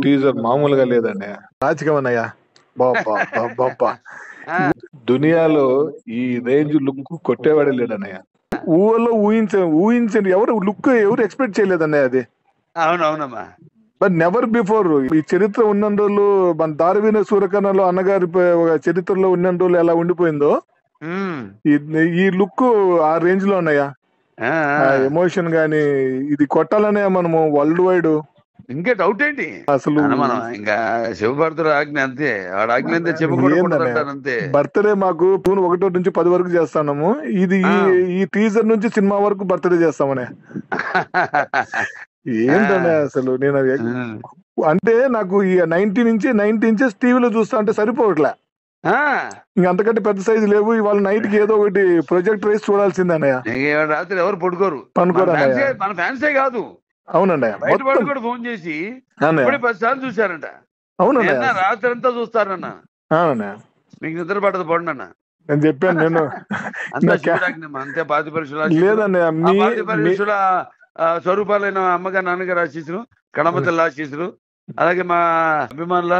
Teaser మామూలుగా లేదండి. రాజకీయం అన్నయ్య. బాబా ఆ, దునియాలో ఈ రేంజ్ లుక్ కొట్టేవాడే లేడన్నయ్య. ఊహలో ఊహించండి, ఎవరు ఎక్స్పెక్ట్ చేయలేదన్నయ్య అది. అవునవునమ్మా. బట్ నెవర్ బిఫోర్ ఈ చరిత్ర ఉన్న రోజులు మన దారవీన సూరకర్ణలో అన్నగారి చరిత్రలో ఉన్న రోజులు ఎలా ఉండిపోయిందో ఉమ్. ఈ లుక్ ఆ రేంజ్ లో ఉన్నాయా. ఆ, ఆ ఎమోషన్ గాని ఇది కొట్టాలనే మనము వరల్డ్ వైడ్ ఇంకా డౌట్ ఏంటి అసలు అన్న, మనం ఇంకా శివభారతుడు ఆజ్ఞ అంతే, వాడు ఆజ్ఞ అంతే చెప్పకూడదంటారు అంతే. బర్త్డే మాకు జూన్ 1 నుంచి 10 వరకు చేస్తున్నాము. ఇది ఈ టీజర్ నుంచి సినిమా వరకు బర్త్డే చేస్తామనే. ఏంటనే అసలు నేను అంటే నాకు ఈ 90 ఇంచెస్ టీవీలో చూస్తా అంటే సరిపోవట్లే. ఇంక అంతకంటే పెద్ద సైజు లేవు. ఇవాళ నైట్ కి ఏదో ఒకటి ప్రొజెక్ట్ రేసి చూడాల్సిందే అన్నయ్య. రాత్రి ఎవరు పడుకోరు. మన ఫ్యాన్సే కాదు, అవునండి, బయట వాళ్ళు కూడా ఫోన్ చేసి 10 సార్లు చూసారంట. అవునన్నా, రాత్రి అంతా చూస్తారన్న. మీకు నిద్ర పడదు పడండి అన్న. నేను చెప్పాను. నేను అంతే. పాతి పరీక్షల స్వరూపాలైన అమ్మగారు నాన్నగారు ఆశీస్సులు, కడమతల్లి ఆశీస్సులు, అలాగే మా అభిమానుల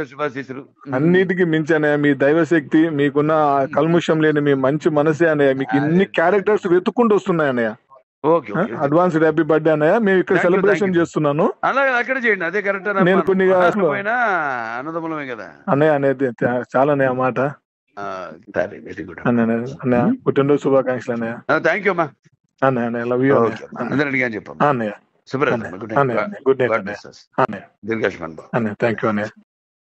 శుభాశీస్సులు. అన్నిటికీ మించనే మీ దైవశక్తి, మీకున్న కల్ముషం లేని మీ మంచి మనసే అన్నయ్య. మీకు ఇన్ని క్యారెక్టర్స్ వెతుక్కుంటూ వస్తున్నాయి అన్నయ్య. అడ్వాన్స్ హ్యాపీ బర్త్డే అన్నయ్య. మేము ఇక్కడ సెలబ్రేషన్ చేస్తున్నాను. అలాగే అక్కడ చేయండి, అదే కరెక్ట్. నేను కొన్ని అన్నదమ్ములమే కదా అన్నయ్య అనేది చాలా అన్నయ్య మాట. వెరీ గుడ్ అన్నయ్య, పుట్టినరోజు శుభాకాంక్షలు అన్నయ్య. థ్యాంక్ యూ అమ్మా. అన్నయ్య లవ్ యూ అందరూ అడిగాను చెప్పమ్మా. అన్నయ్య. శుభ్రత. గుడ్ నైట్ అన్నయ్య. దీర్ఘాయుష్మాన్. అన్నయ్య థ్యాంక్ యూ అన్నయ్య.